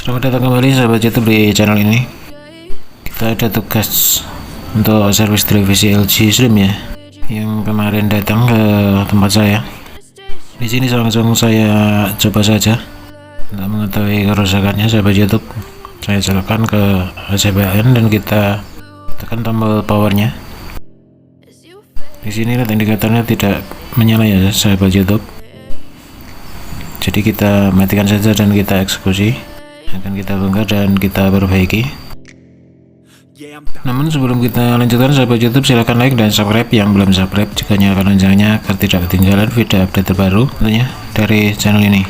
Selamat datang kembali sahabat YouTube di channel ini. Kita ada tugas untuk servis televisi LG Slim ya, yang kemarin datang ke tempat saya. Di sini langsung saya coba saja untuk mengetahui kerusakannya sahabat YouTube. Saya colokkan ke HCBN dan kita tekan tombol powernya. Di sini lihat indikatornya tidak menyala ya sahabat YouTube. Jadi kita matikan saja dan kita eksekusi. Akan kita bongkar dan kita perbaiki. Namun sebelum kita lanjutkan sahabat YouTube, silahkan like dan subscribe yang belum subscribe, juga nyalakan loncengnya agar tidak ketinggalan video update terbaru tentunya dari channel ini.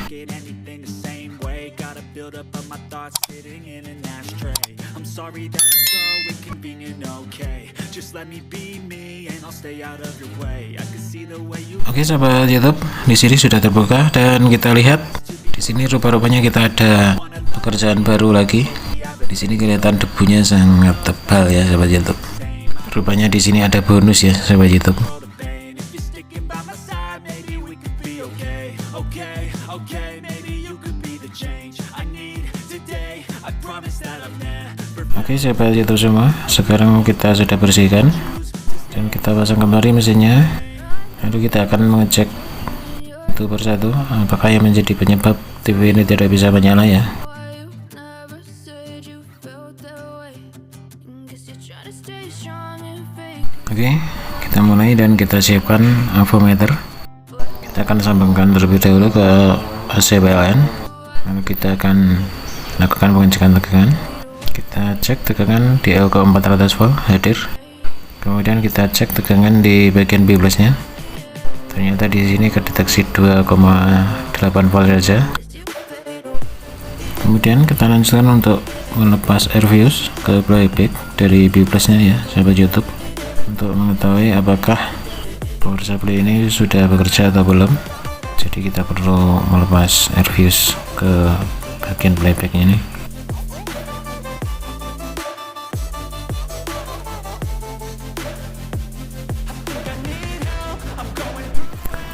Oke sahabat YouTube, di sini sudah terbuka dan kita lihat di sini rupa-rupanya kita ada pekerjaan baru lagi. Di sini kelihatan debunya sangat tebal ya sahabat YouTube. Rupanya di sini ada bonus ya sahabat YouTube. Oke sahabat YouTube semua, sekarang kita sudah bersihkan dan kita pasang kembali mesinnya. Lalu kita akan mengecek satu persatu apakah yang menjadi penyebab TV ini tidak bisa menyala ya. Oke, kita mulai dan kita siapkan avometer. Kita akan sambungkan terlebih dahulu ke AC PLN. Lalu kita akan lakukan pengecekan tegangan. Kita cek tegangan di LK 400 volt hadir. Kemudian kita cek tegangan di bagian B plusnya. Ternyata di sini kedeteksi 2,8 volt saja. Kemudian kita lanjutkan untuk melepas air fuse ke playback dari B plusnya ya sahabat YouTube, untuk mengetahui apakah power supply ini sudah bekerja atau belum. Jadi kita perlu melepas air fuse ke bagian playbacknya ini.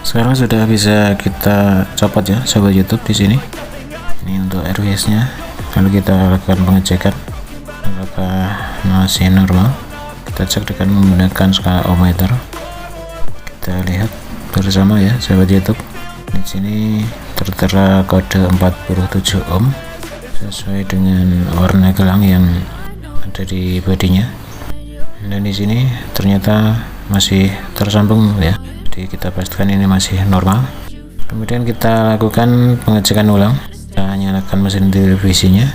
Sekarang sudah bisa kita copot ya sahabat YouTube di sini. Ini untuk air fuse-nya. Lalu kita lakukan pengecekan apakah masih normal. Kita cek dengan menggunakan skala ohmmeter. Kita lihat bersama ya sahabat YouTube. Di sini tertera kode 47 ohm sesuai dengan warna gelang yang ada di bodinya. Dan di sini ternyata masih tersambung ya. Jadi kita pastikan ini masih normal. Kemudian kita lakukan pengecekan ulang. Kita nyalakan mesin televisinya.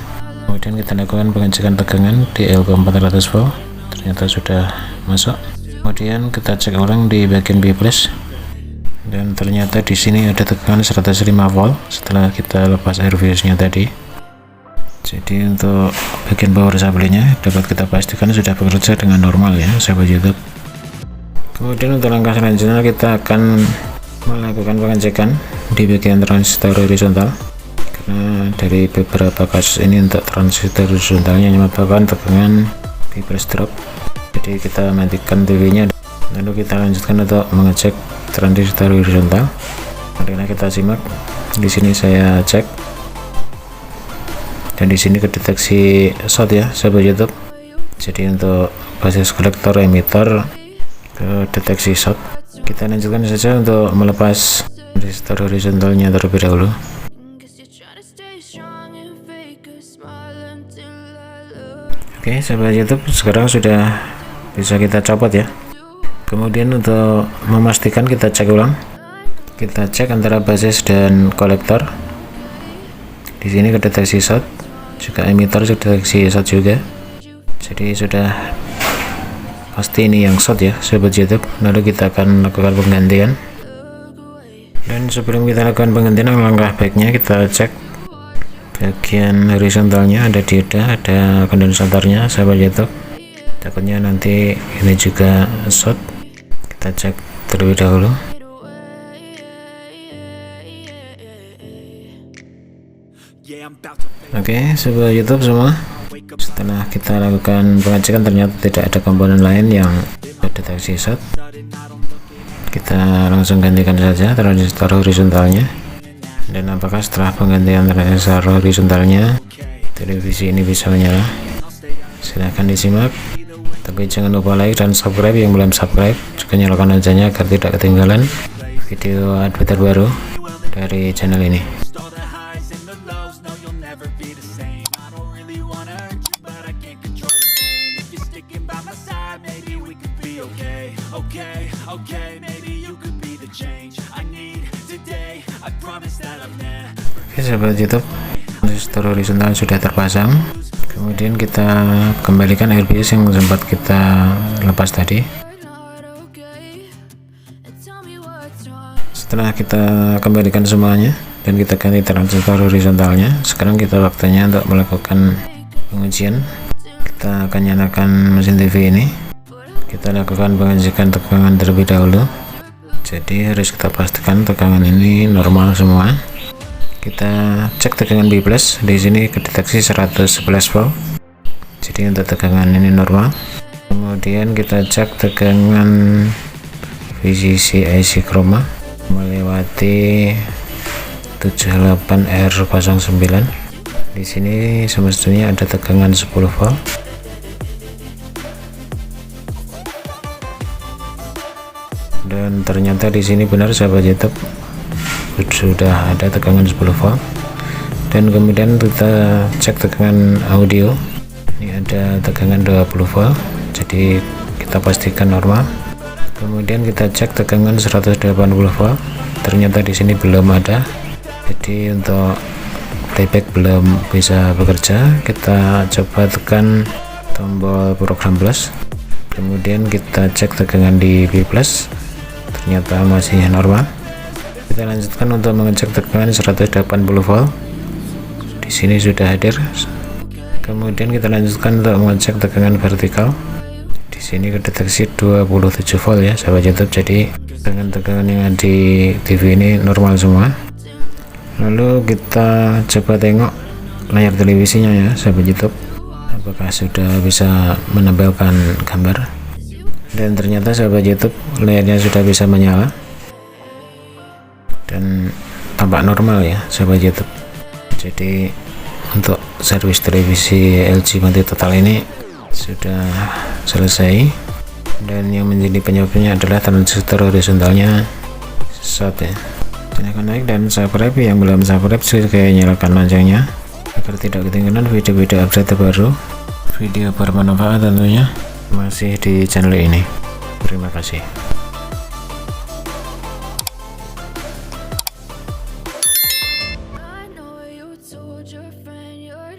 Kemudian kita lakukan pengecekan tegangan di LK 400 volt. Ternyata sudah masuk. Kemudian kita cek ulang di bagian B plus. Dan ternyata di sini ada tegangan 105 volt setelah kita lepas air fuse-nya tadi. Jadi untuk bagian power supply-nya dapat kita pastikan sudah bekerja dengan normal ya sahabat YouTube. Kemudian untuk langkah selanjutnya kita akan melakukan pengecekan di bagian transistor horizontal, karena dari beberapa kasus ini untuk transistor horizontalnya menyebabkan tegangan B plus drop. Jadi kita matikan TV nya, lalu kita lanjutkan untuk mengecek transistor horizontal. Marilah kita simak. Di sini saya cek dan di sini kedeteksi short ya sahabat YouTube. Jadi untuk basis kolektor emitter ke deteksi short. Kita lanjutkan saja untuk melepas transistor horizontalnya terlebih dahulu. Oke sahabat YouTube, sekarang sudah bisa kita copot ya. Kemudian untuk memastikan kita cek ulang. Kita cek antara basis dan kolektor. Di sini kedeteksi short, juga emitter kedeteksi short juga. Jadi sudah pasti ini yang short ya sahabat YouTube. Lalu kita akan lakukan penggantian. Dan sebelum kita lakukan penggantian, langkah baiknya kita cek bagian horizontalnya, ada dioda, ada kondensatornya sahabat YouTube. Takutnya nanti ini juga short. Kita cek terlebih dahulu. Oke sahabat YouTube semua, setelah kita lakukan pengecekan ternyata tidak ada komponen lain yang terdeteksi short. Kita langsung gantikan saja transistor horizontalnya. Dan apakah setelah penggantian transistor horizontalnya televisi ini bisa menyala. Silahkan disimak, tapi jangan lupa like dan subscribe yang belum subscribe, juga nyalakan loncengnya agar tidak ketinggalan video update terbaru dari channel ini. Oke sahabat YouTube, transistor horizontal sudah terpasang. Kemudian kita kembalikan RBS yang sempat kita lepas tadi. Setelah kita kembalikan semuanya dan kita ganti transistor horizontalnya, sekarang kita waktunya untuk melakukan pengujian. Kita akan nyalakan mesin TV ini. Kita lakukan pengecekan tegangan terlebih dahulu. Jadi harus kita pastikan tegangan ini normal semua. Kita cek tegangan B+, di sini kedeteksi 111 volt. Jadi untuk tegangan ini normal. Kemudian kita cek tegangan VCC IC chroma melewati 78R09. Di sini semestinya ada tegangan 10 volt. Dan ternyata di sini benar sahabat YouTube, sudah ada tegangan 10 volt. Dan kemudian kita cek tegangan audio, ini ada tegangan 20 volt, jadi kita pastikan normal. Kemudian kita cek tegangan 180 volt, ternyata di sini belum ada, jadi untuk playback belum bisa bekerja. Kita coba tekan tombol program plus, kemudian kita cek tegangan di B+, ternyata masih normal. Kita lanjutkan untuk mengecek tegangan 180 volt. Di sini sudah hadir. Kemudian kita lanjutkan untuk mengecek tegangan vertikal. Di sini kedeteksi 27 volt ya sahabat YouTube. Jadi tegangan yang ada di TV ini normal semua. Lalu kita coba tengok layar televisinya ya sahabat YouTube, apakah sudah bisa menampilkan gambar. Dan ternyata sahabat YouTube, layarnya sudah bisa menyala dan tampak normal ya sahabat YouTube. Jadi untuk servis televisi LG mati total ini sudah selesai, dan yang menjadi penyebabnya adalah transistor horizontalnya short ya. Silahkan like dan subscribe, yang belum subscribe juga nyalakan loncengnya agar tidak ketinggalan video-video update terbaru, video bermanfaat tentunya, masih di channel ini. Terima kasih. Told your friend you're